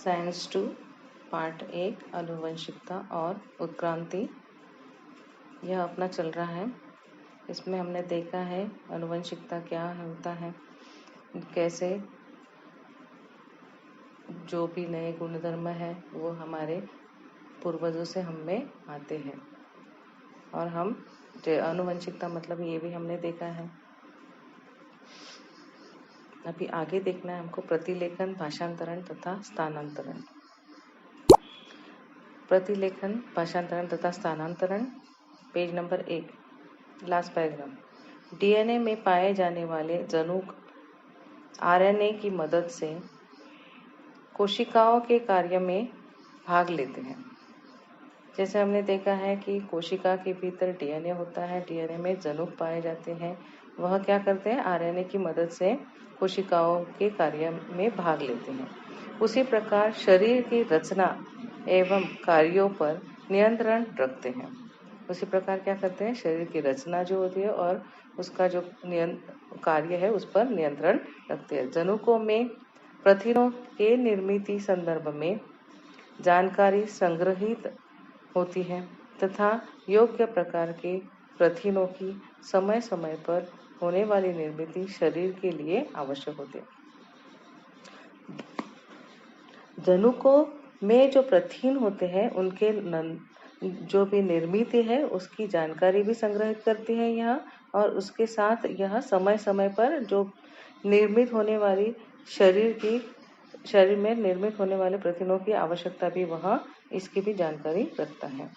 Science 2 part 1 आनुवंशिकता और उत्क्रांति यह अपना चल रहा है। इसमें हमने देखा है आनुवंशिकता क्या होता है, कैसे जो भी नए गुणधर्म है वो हमारे पूर्वजों से हम में आते हैं। और हम आनुवंशिकता मतलब ये भी हमने देखा है। अभी आगे देखना है हमको प्रतिलेखन, भाषांतरण तथा स्थानांतरण। प्रतिलेखन, भाषांतरण तथा स्थानांतरण, page number 1, last paragraph. DNA में पाए जाने वाले जनुक आरएनए की मदद से कोशिकाओं के कार्य में भाग लेते हैं। जैसे हमने देखा है कि कोशिका के भीतर डीएनए होता है, डीएनए में जनुक पाए जाते हैं, वह क्या करते हैं, आरएनए की मदद से कोशिकाओं के कार्य में भाग लेते हैं। उसी प्रकार शरीर की रचना एवं कार्यों पर नियंत्रण रखते हैं। उसी प्रकार क्या करते हैं, शरीर की रचना जो होती है और उसका जो कार्य है उस पर नियंत्रण रखते हैं। जनुकों में प्रोटीनों के निर्मित संदर्भ में जानकारी संग्रहित होती है तथा योग्य प्रकार के प्रोटीनों की समय समय पर होने वाली निर्मित शरीर के लिए आवश्यक होती है। जनुकों में जो प्रोटीन होते हैं उनके जो भी निर्मित है उसकी जानकारी भी संग्रहित करती है यह, और उसके साथ यह समय समय पर जो निर्मित होने वाली शरीर में निर्मित होने वाले प्रोटीनों की आवश्यकता भी वह इसकी भी जानकारी रखता है।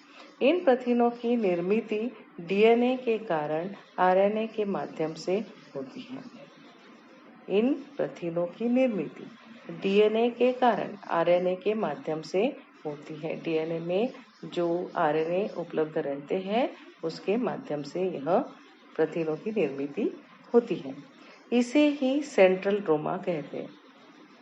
इन प्रोटीनों की निर्मित डीएनए के कारण आरएनए के माध्यम से होती है। इन प्रोटीनों की निर्मित डीएनए के कारण आरएनए के माध्यम से होती है। डीएनए में जो आरएनए उपलब्ध रहते हैं उसके माध्यम से यह प्रोटीनों की निर्मित होती है। इसे ही सेंट्रल रोमा कहते हैं।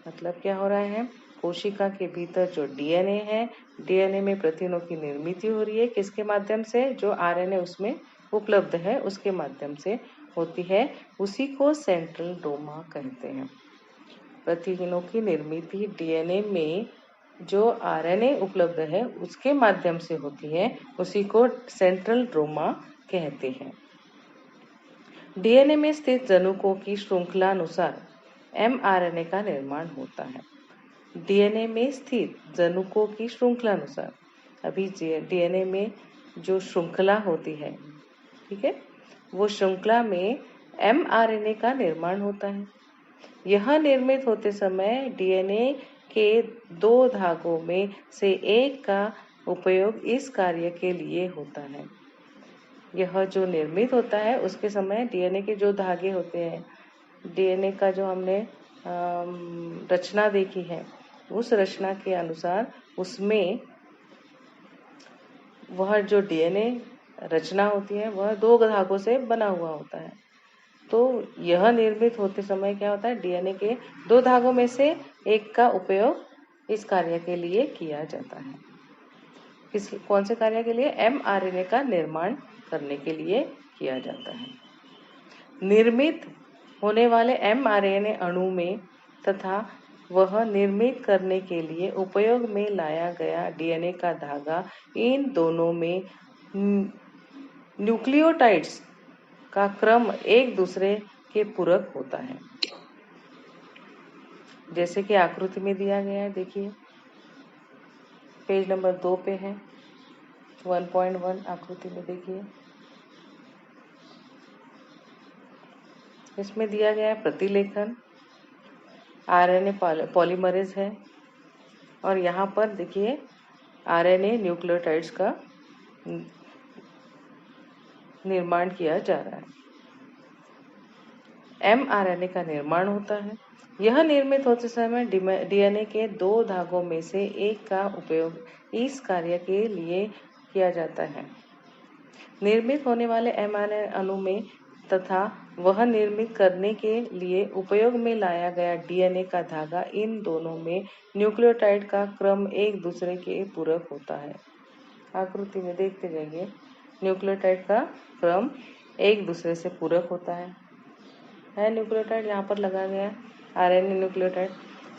मतलब क्या हो रहा है, कोशिका के भीतर जो डीएनए है, डीएनए में प्रोटीनों की निर्मित हो रही है, किसके माध्यम से, जो आरएनए उसमें उपलब्ध है उसके माध्यम से होती है। उसी को सेंट्रल रोमा कहते हैं। प्रोटीनों की निर्मित डीएनए में जो आरएनए उपलब्ध है उसके माध्यम से होती है, उसी को सेंट्रल रोमा कहते हैं। डीएनए में स्थित जनुकों की श्रृंखलानुसार एमआरएनए का निर्माण होता है। डीएनए में स्थित जनुकों की श्रृंखलानुसार, अभी डीएनए में जो श्रृंखला होती है, ठीक है, वो श्रृंखला में एमआरएनए का निर्माण होता है। यह निर्मित होते समय डीएनए के 2 धागों में से एक का उपयोग इस कार्य के लिए होता है। यह जो निर्मित होता है उसके समय डीएनए के जो धागे होते हैं, डीएनए का जो हमने रचना देखी है, उस रचना के अनुसार उसमें वह जो डीएनए रचना होती है वह 2 धागों से बना हुआ होता है। तो यह निर्मित होते समय क्या होता है, डीएनए के 2 धागों में से एक का उपयोग इस कार्य के लिए किया जाता है। कौन से कार्य के लिए, एमआरएनए का निर्माण करने के लिए किया जाता है। निर्मित होने वाले एमआरएनए अणु में तथा वह निर्मित करने के लिए उपयोग में लाया गया डीएनए का धागा, इन दोनों में न्यूक्लियोटाइड्स का क्रम एक दूसरे के पूरक होता है। जैसे कि आकृति में दिया गया है, देखिए पेज नंबर 2 पे है, 1.1 आकृति में देखिए। इसमें दिया गया है प्रतिलेखन, आरएनए पॉलीमरेज है, और यहाँ पर देखिए आरएनए न्यूक्लियोटाइड्स का निर्माण किया जा रहा है। एमआरएनए का निर्माण होता है। यह निर्मित होते समय डीएनए के 2 धागों में से एक का उपयोग इस कार्य के लिए किया जाता है। निर्मित होने वाले एमआरएनए अणु में तथा वह निर्मित करने के लिए उपयोग में लाया गया डीएनए का धागा, इन दोनों में न्यूक्लियोटाइड का क्रम एक दूसरे के पूरक होता है। आकृति में देखते जाइए, न्यूक्लियोटाइड का क्रम एक दूसरे से पूरक होता है। न्यूक्लियोटाइड यहाँ पर लगा गया आरएनए न्यूक्लियोटाइड।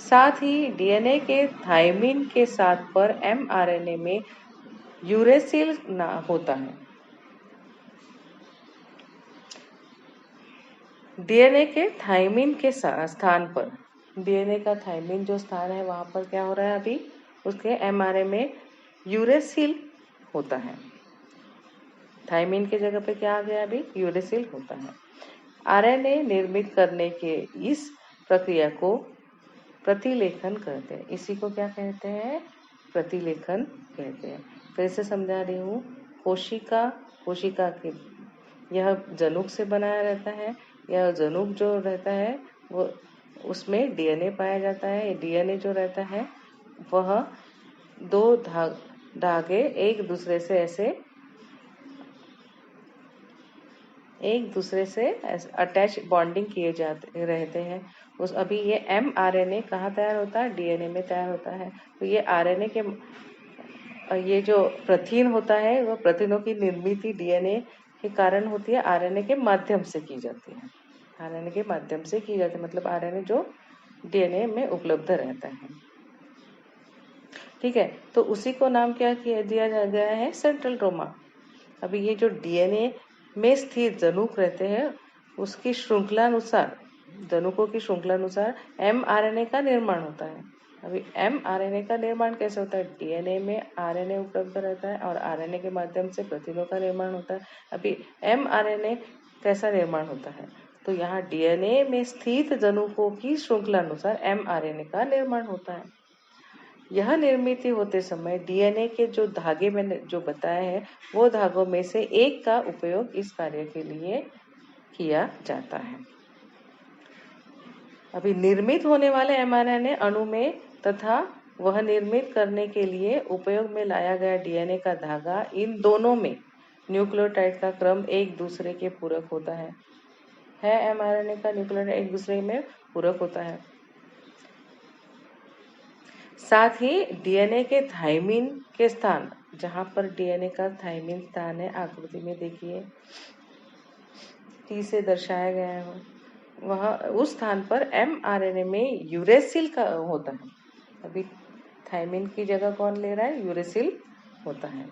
साथ ही डीएनए के थायमिन के साथ पर एमआरएनए में यूरेसिल होता है। डीएनए के थायमिन के स्थान पर, डीएनए का थायमिन जो स्थान है वहां पर क्या हो रहा है, अभी उसके एमआरएनए में यूरेसिल होता है। थायमिन के जगह पे क्या आ गया, अभी यूरेसिल होता है। आरएनए निर्मित करने के इस प्रक्रिया को प्रतिलेखन कहते हैं। इसी को क्या कहते हैं, प्रतिलेखन कहते हैं। फिर से समझा रही हूँ, कोशिका के यह जनुक से बनाया रहता है। यह जनुक जो रहता है वो उसमें डीएनए पाया जाता है। डीएनए जो रहता है वह दो धागे एक दूसरे से अटैच बॉन्डिंग किए जाते रहते हैं। अभी ये एमआरएनए कहाँ तैयार होता है, डीएनए में तैयार होता है। तो ये आरएनए के ये जो प्रथिन होता है वो प्रथिनों की निर्मित डीएनए के कारण होती है, आरएनए के माध्यम से की जाती है। आरएनए के माध्यम से की जाती है, मतलब आरएनए जो डीएनए में उपलब्ध रहता है। ठीक है, तो उसी को नाम क्या दिया गया है, सेंट्रोलोमा। अभी ये जो डीएनए में स्थित जनुक रहते हैं उसकी श्रृंखलानुसार, जनुकों की श्रृंखलानुसार एमआरएनए का निर्माण होता है। अभी एमआरएनए का निर्माण कैसे होता है, डीएनए में आरएनए उपलब्ध रहता है और आरएनए के माध्यम से प्रोटीनों का निर्माण होता है। अभी एमआरएनए कैसा निर्माण होता है, तो यहाँ डीएनए में स्थित जनुकों की श्रृंखलानुसार एमआरएनए का निर्माण होता है। यह निर्मित होते समय डीएनए के जो धागे मैंने जो बताए हैं वो धागों में से एक का उपयोग इस कार्य के लिए किया जाता है। अभी निर्मित होने वाले एमआरएनए अणु में तथा वह निर्मित करने के लिए उपयोग में लाया गया डीएनए का धागा, इन दोनों में न्यूक्लियोटाइड का क्रम एक दूसरे के पूरक होता है। एमआरएनए का न्यूक्लियोटाइड एक दूसरे में पूरक होता है। साथ ही डीएनए के थायमिन के स्थान, जहां पर डीएनए का थायमिन स्थान है, आकृति में देखिए टी से दर्शाया गया है, वह उस स्थान पर एमआरएनए में यूरेसिल का होता है। अभी थायमिन की जगह कौन ले रहा है, यूरेसिल होता है।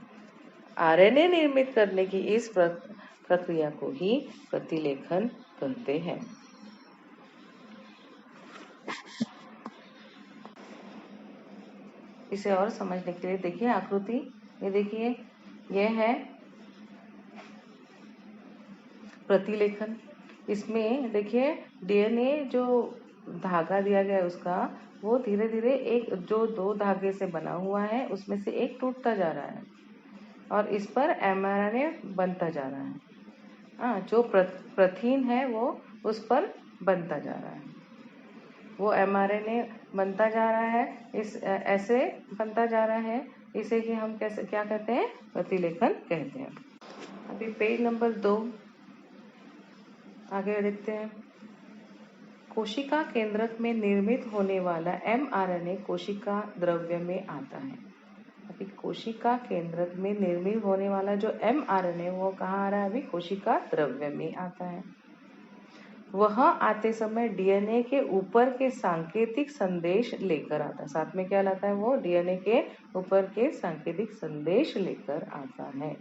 आरएनए निर्मित करने की इस प्रक्रिया को ही प्रतिलेखन कहते हैं। इसे और समझने के लिए देखिए आकृति, ये देखिए यह है प्रतिलेखन। इसमें देखिए डीएनए जो धागा दिया गया है उसका, वो धीरे धीरे एक जो दो धागे से बना हुआ है उसमें से एक टूटता जा रहा है और इस पर एमआरएनए बनता जा रहा है। जो प्रथिन है वो उस पर बनता जा रहा है, वो एमआरएनए बनता जा रहा है, इस ऐसे बनता जा रहा है। इसे ही हम कैसे क्या कहते हैं, प्रतिलेखन कहते हैं। अभी पेज नंबर 2 आगे देखते हैं। कोशिका केंद्रक में निर्मित होने वाला एमआरएनए कोशिका द्रव्य में आता है। अभी कोशिका केंद्रक में निर्मित होने वाला जो एमआरएनए वो कहाँ आ रहा है, अभी कोशिका द्रव्य में आता है। वह आते समय डीएनए के ऊपर के सांकेतिक संदेश लेकर आता है। साथ में क्या लाता है वो, डीएनए के ऊपर के सांकेतिक संदेश लेकर आता है।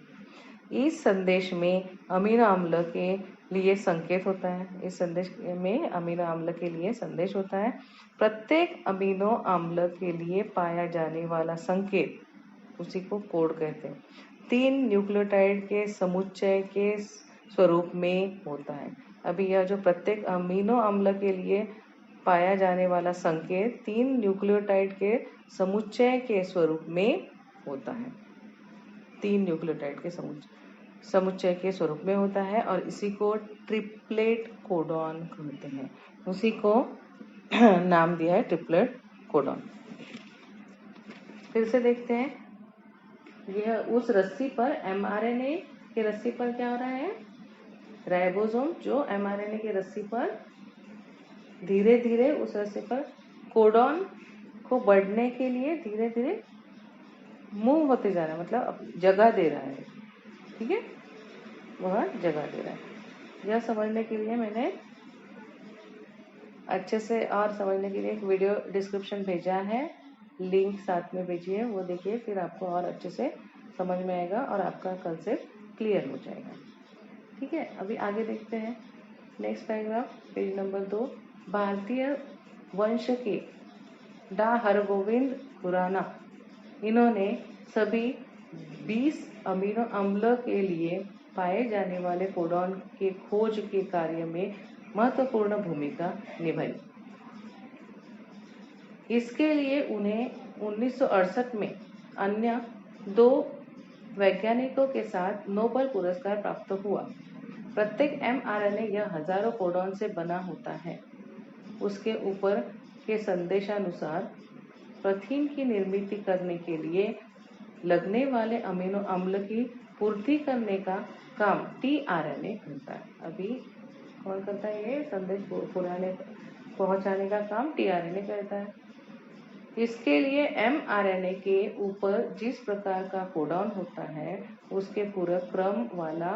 इस संदेश में अमीनो अम्ल के लिए संकेत होता है। इस संदेश में अमीनो अम्ल के लिए संदेश होता है। प्रत्येक अमीनो अम्ल के लिए पाया जाने वाला संकेत, उसी को कोड कहते हैं, 3 न्यूक्लियोटाइड के समुच्चय के स्वरूप में होता है। अभी यह जो प्रत्येक अमीनो अम्ल के लिए पाया जाने वाला संकेत 3 न्यूक्लियोटाइड के समुच्चय के स्वरूप में होता है। 3 न्यूक्लियोटाइड के समुच्चय के स्वरूप में होता है और इसी को ट्रिपलेट कोडॉन कहते हैं। उसी को नाम दिया है ट्रिपलेट कोडॉन। फिर से देखते हैं, यह उस रस्सी पर एमआरएनए के रस्सी पर क्या हो रहा है, राइबोसोम जो एमआरएनए की रस्सी पर धीरे धीरे उस रस्सी पर कोडॉन को बढ़ने के लिए धीरे धीरे मूव होते जा रहा है, मतलब जगह दे रहा है। ठीक है, वह जगह दे रहा है। यह समझने के लिए मैंने अच्छे से और समझने के लिए एक वीडियो डिस्क्रिप्शन भेजा है, लिंक साथ में भेजिए, वो देखिए, फिर आपको और अच्छे से समझ में आएगा और आपका कंसेप्ट क्लियर हो जाएगा। ठीक है, अभी आगे देखते हैं। Next paragraph, page number 2। भारतीय वंश के डा हरगोविंद खुराना, इन्होंने सभी 20 अमीनो अम्ल के लिए पाए जाने वाले कोडॉन के खोज के कार्य में महत्वपूर्ण भूमिका निभाई। इसके लिए उन्हें 1968 में अन्य 2 वैज्ञानिकों के साथ नोबेल पुरस्कार प्राप्त हुआ। प्रत्येक mRNA यह हजारों कोडॉन से बना होता है। उसके ऊपर के संदेशानुसार प्रोटीन की निर्मित करने के लिए लगने वाले अमीनो अम्ल की पूर्ति करने का काम tRNA करता है। अभी कौन करता है? ये संदेश पहुंचाने का काम tRNA करता है। इसके लिए mRNA के ऊपर जिस प्रकार का कोडॉन होता है, उसके पूरक क्रम वाला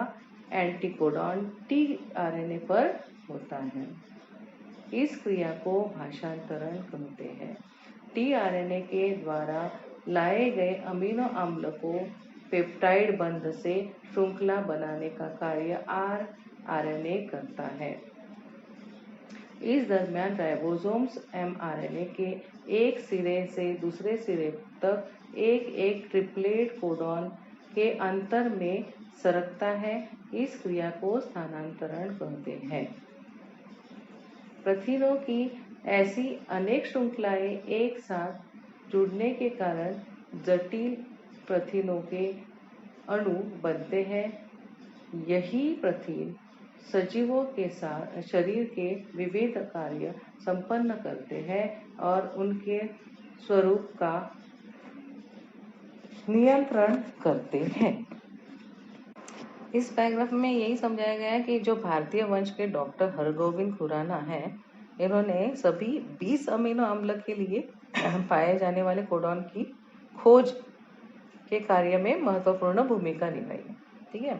एंटीकोडॉन tRNA पर होता है। इस क्रिया को भाषांतरण कहते हैं। tRNA के द्वारा लाए गए अमीनो अम्ल को पेप्टाइड बंध से श्रृंखला बनाने का कार्य rRNA करता है। इस दरमियान राइबोसोम्स mRNA के एक सिरे से दूसरे सिरे तक एक ट्रिपलेट कोडॉन के अंतर में सरकता है। इस क्रिया को स्थानांतरण कहते हैं। प्रोटीनों की ऐसी अनेक श्रृंखलाएं एक साथ जुड़ने के कारण जटिल प्रोटीनों के अणु बनते हैं। यही प्रोटीन सजीवों के साथ शरीर के विविध कार्य संपन्न करते हैं और उनके स्वरूप का नियंत्रण करते हैं। इस पैराग्राफ में यही समझाया गया है कि जो भारतीय वंश के डॉक्टर हरगोविंद खुराना है, इन्होंने सभी 20 अमीनो अम्ल के लिए पाए जाने वाले कोडॉन की खोज के कार्य में महत्वपूर्ण भूमिका निभाई। ठीक है,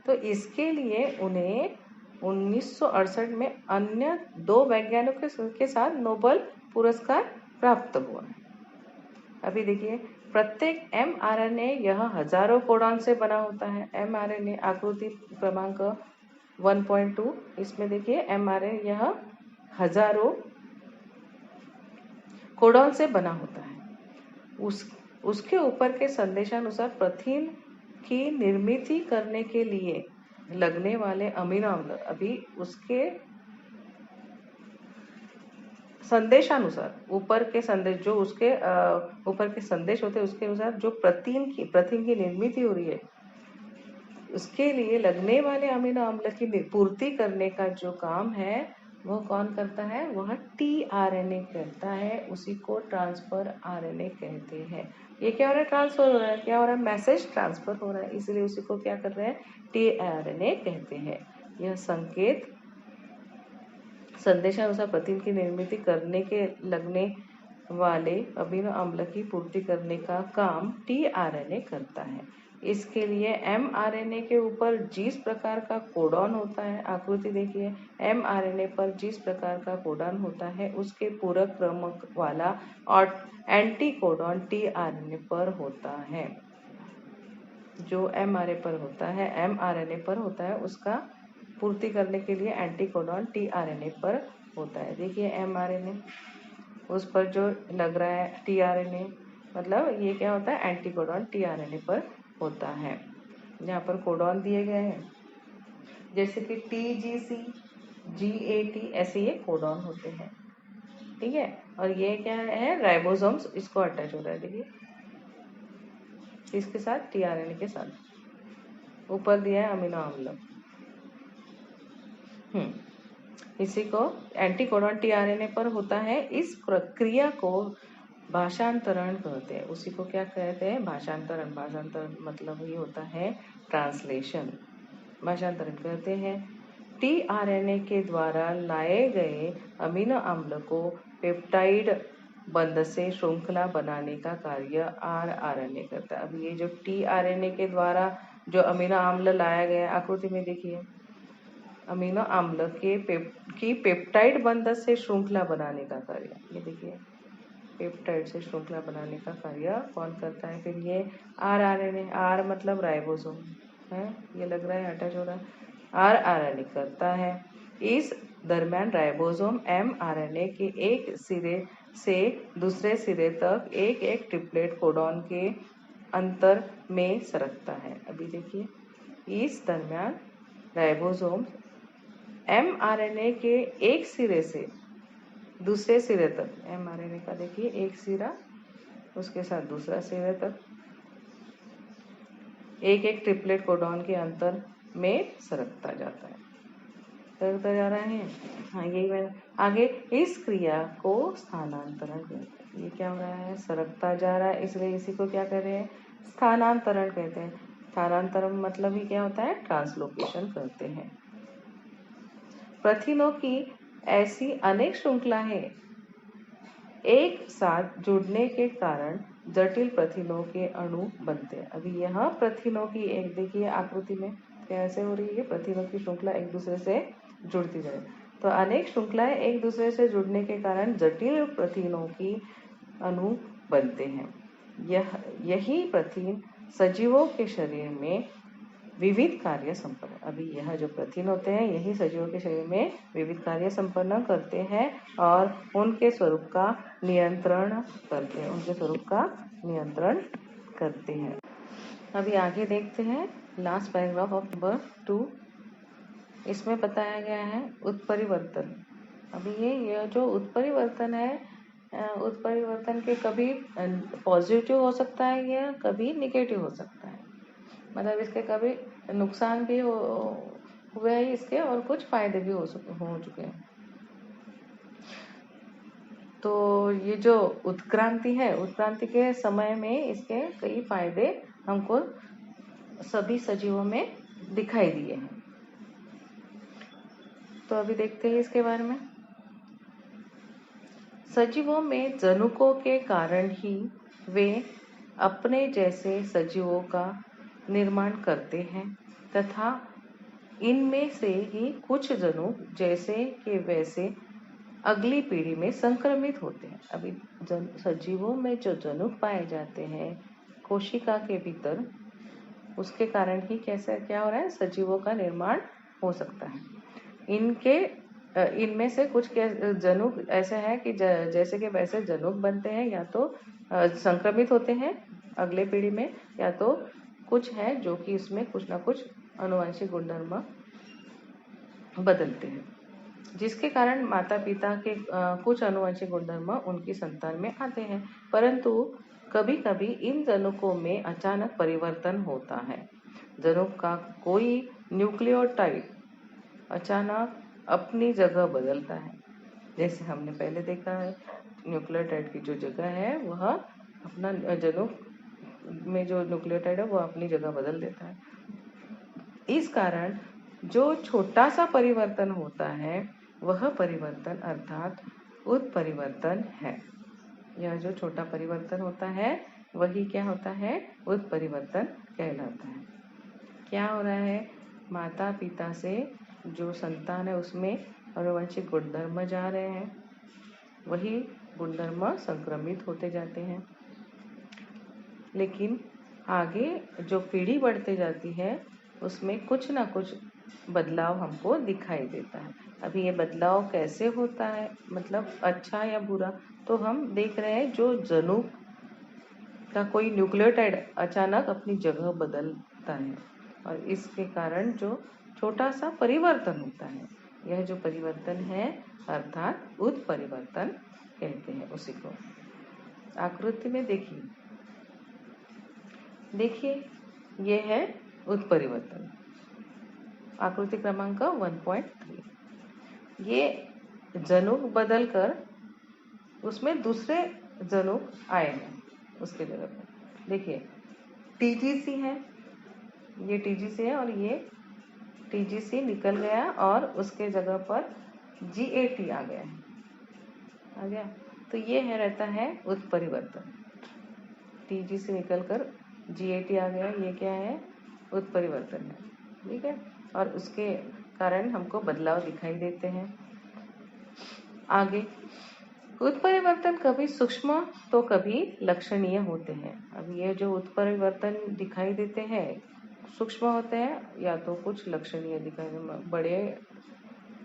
तो इसके लिए उन्हें 1968 में अन्य 2 वैज्ञानिकों के साथ नोबेल पुरस्कार प्राप्त हुआ। अभी देखिए, प्रत्येक mRNA यह हजारों कोडॉन से बना होता है। mRNA आकृति क्रमांक 1.2, इसमें देखिए mRNA यह हजारों कोडॉन से बना होता है। उसके ऊपर के संदेशानुसार प्रोटीन की निर्मित करने के लिए लगने वाले अमीनो अम्ल, अभी उसके संदेशानुसार ऊपर के संदेश, जो उसके ऊपर के संदेश होते हैं, उसके अनुसार जो प्रोटीन की निर्मित हो रही है, उसके लिए लगने वाले अमीनो अम्ल की पूर्ति करने का जो काम है वो कौन करता है? वह tRNA करता है। उसी को ट्रांसफर RNA कहते हैं। ये क्या हो रहा है? ट्रांसफर हो रहा है। क्या हो रहा है? मैसेज ट्रांसफर हो रहा है, इसलिए उसी को क्या कर रहे हैं? tRNA कहते हैं। यह संकेत संदेशानुसार प्रोटीन की निर्मित करने के लगने वाले अमीनो अम्ल की पूर्ति करने का काम tRNA करता है। इसके लिए mRNA के ऊपर जिस प्रकार का कोडॉन होता है, आकृति देखिए, mRNA पर जिस प्रकार का कोडॉन होता है, उसके पूरक क्रम वाला और एंटीकोडॉन tRNA पर होता है। जो mRNA पर होता है, उसका पूर्ति करने के लिए एंटीकोडॉन tRNA पर होता है। देखिए mRNA, उस पर जो लग रहा है tRNA, मतलब ये क्या होता है? एंटीकोडॉन tRNA पर होता है। यहाँ पर कोडॉन दिए गए हैं, जैसे कि TGC, GAT, ऐसे ये कोडॉन होते हैं। ठीक है, और ये क्या है? राइबोसोम्स इसको अटैच हो रहा है। देखिए, इसके साथ tRNA के साथ ऊपर दिया है अमीनो अम्ल। इसी को एंटीकोडॉन tRNA पर होता है। इस प्रक्रिया को भाषांतरण कहते हैं। उसी को क्या कहते हैं? भाषांतरण। भाषांतरण मतलब ये होता है ट्रांसलेशन। भाषांतरण कहते हैं। tRNA के द्वारा लाए गए अमीनो अम्ल को पेप्टाइड बंध से श्रृंखला बनाने का कार्य rRNA करता है। अब ये जो tRNA के द्वारा जो अमीनो अम्ल लाया गया, आकृति में देखिए, अमीनो अम्ल की पेप्टाइड बंध से श्रृंखला बनाने का कार्य। ये देखिए, पेप्टाइड से श्रृंखला बनाने का कार्य कौन करता है? फिर ये आरएनए, आर मतलब राइबोसोम है, ये लग रहा है अटैच हो रहा है, आरएनए करता है। इस दरम्यान राइबोसोम mRNA के एक सिरे से दूसरे सिरे तक एक एक ट्रिपलेट कोडॉन के अंतर में सरकता है। अभी देखिए, इस दरम्यान राइबोसोम mRNA के एक सिरे से दूसरे सिरे तक, mRNA का देखिए एक सिरा, उसके साथ दूसरा सिरे तक एक एक ट्रिपलेट कोडॉन के अंतर में सरकता जाता है, सरकता जा रहा है। हाँ, यही मैं आगे इस क्रिया को स्थानांतरण कहते हैं। ये क्या हो रहा है? सरकता जा रहा है, इसलिए इसी को क्या कह रहे हैं? स्थानांतरण कहते हैं। स्थानांतरण मतलब ही क्या होता है? ट्रांसलोकेशन करते हैं। प्रथिनों की ऐसी अनेक श्रृंखलाएं एक साथ जुड़ने के कारण जटिल प्रथिनों के अणु बनते हैं। अभी यहाँ प्रथिनों की एक देखिए आकृति में कैसे हो रही है, प्रथिनों की श्रृंखला एक दूसरे से जुड़ती जाए, तो अनेक श्रृंखलाएं एक दूसरे से जुड़ने के कारण जटिल प्रथिनों की अणु बनते हैं। यही प्रथिन सजीवों के शरीर में विविध कार्य संपन्न। अभी यह जो प्रथिन होते हैं यही सजीवों के शरीर में विविध कार्य संपन्न करते हैं और उनके स्वरूप का नियंत्रण करते हैं, उनके स्वरूप का नियंत्रण करते हैं। अभी आगे देखते हैं लास्ट पैराग्राफ ऑफ नंबर 2। इसमें बताया गया है उत्परिवर्तन। अभी ये जो उत्परिवर्तन है, उत्परिवर्तन के कभी पॉजिटिव हो सकता है या कभी निगेटिव हो सकता है, मतलब इसके कभी नुकसान भी हुए हैं इसके और कुछ फायदे भी हो चुके हैं। तो ये जो उत्क्रांति है, उत्क्रांति के समय में इसके कई फायदे हमको सभी सजीवों में दिखाई दिए हैं। तो अभी देखते हैं इसके बारे में। सजीवों में जनुकों के कारण ही वे अपने जैसे सजीवों का निर्माण करते हैं तथा इनमें से ही कुछ जनुक जैसे के वैसे अगली पीढ़ी में संक्रमित होते हैं। अभी सजीवों में जो जनुक पाए जाते हैं कोशिका के भीतर, उसके कारण ही कैसे क्या हो रहा है? सजीवों का निर्माण हो सकता है। इनमें से कुछ जनुक ऐसे हैं कि जैसे के वैसे जनुक बनते हैं, या तो संक्रमित होते हैं अगले पीढ़ी में, या तो कुछ है जो कि इसमें कुछ ना कुछ आनुवंशिक गुणधर्म बदलते हैं, जिसके कारण माता पिता के कुछ आनुवंशिक गुणधर्म उनकी संतान में आते हैं। परंतु कभी कभी इन जनुकों में अचानक परिवर्तन होता है। जनुक का कोई न्यूक्लियोटाइड अचानक अपनी जगह बदलता है। जैसे हमने पहले देखा है, न्यूक्लियोटाइड की जो जगह है वह अपना जनुक में जो न्यूक्लियोटाइड है वह अपनी जगह बदल देता है। इस कारण जो छोटा सा परिवर्तन होता है वह परिवर्तन अर्थात उत्परिवर्तन है। यह जो छोटा परिवर्तन होता है वही क्या होता है? उत्परिवर्तन कहलाता है। क्या हो रहा है? माता पिता से जो संतान है उसमें आनुवंशिक गुणधर्म जा रहे हैं, वही गुणधर्म संक्रमित होते जाते हैं। लेकिन आगे जो पीढ़ी बढ़ते जाती है उसमें कुछ ना कुछ बदलाव हमको दिखाई देता है। अभी ये बदलाव कैसे होता है, मतलब अच्छा या बुरा, तो हम देख रहे हैं जो जनुक का कोई न्यूक्लियोटाइड अचानक अपनी जगह बदलता है और इसके कारण जो छोटा सा परिवर्तन होता है, यह जो परिवर्तन है अर्थात उत्परिवर्तन कहते हैं उसी को। आकृति में देखिए ये है उत्परिवर्तन, आकृति क्रमांक 1.3। ये जनुक बदलकर उसमें दूसरे जनुक आए हैं उसके जगह पर। देखिए टीजीसी है, ये टीजीसी है और ये टीजीसी निकल गया और उसके जगह पर जीएटी आ गया है, आ गया। तो ये है रहता है उत्परिवर्तन। टीजीसी निकलकर जीएटी आ गया, ये क्या है? उत्परिवर्तन है, ठीक है। और उसके कारण हमको बदलाव दिखाई देते हैं। आगे, उत्परिवर्तन कभी सूक्ष्म तो कभी लक्षणीय होते हैं। अब ये जो उत्परिवर्तन दिखाई देते हैं सूक्ष्म होते हैं या तो कुछ लक्षणीय दिखाई बड़े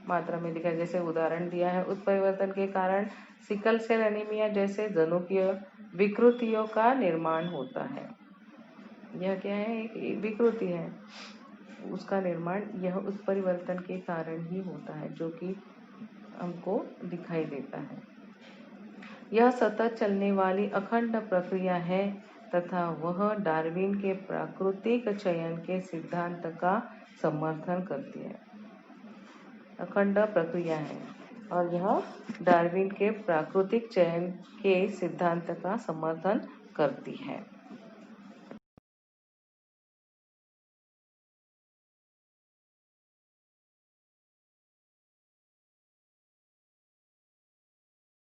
मात्रा में दिखाई। जैसे उदाहरण दिया है, उत्परिवर्तन के कारण सिकल सेल एनीमिया जैसे जनुकीय विकृतियों का निर्माण होता है। यह क्या है? एक विकृति है, उसका निर्माण यह उत्परिवर्तन के कारण ही होता है, जो कि हमको दिखाई देता है। यह सतत चलने वाली अखंड प्रक्रिया है तथा वह डार्विन के प्राकृतिक चयन के सिद्धांत का समर्थन करती है। अखंड प्रक्रिया है और यह डार्विन के प्राकृतिक चयन के सिद्धांत का समर्थन करती है।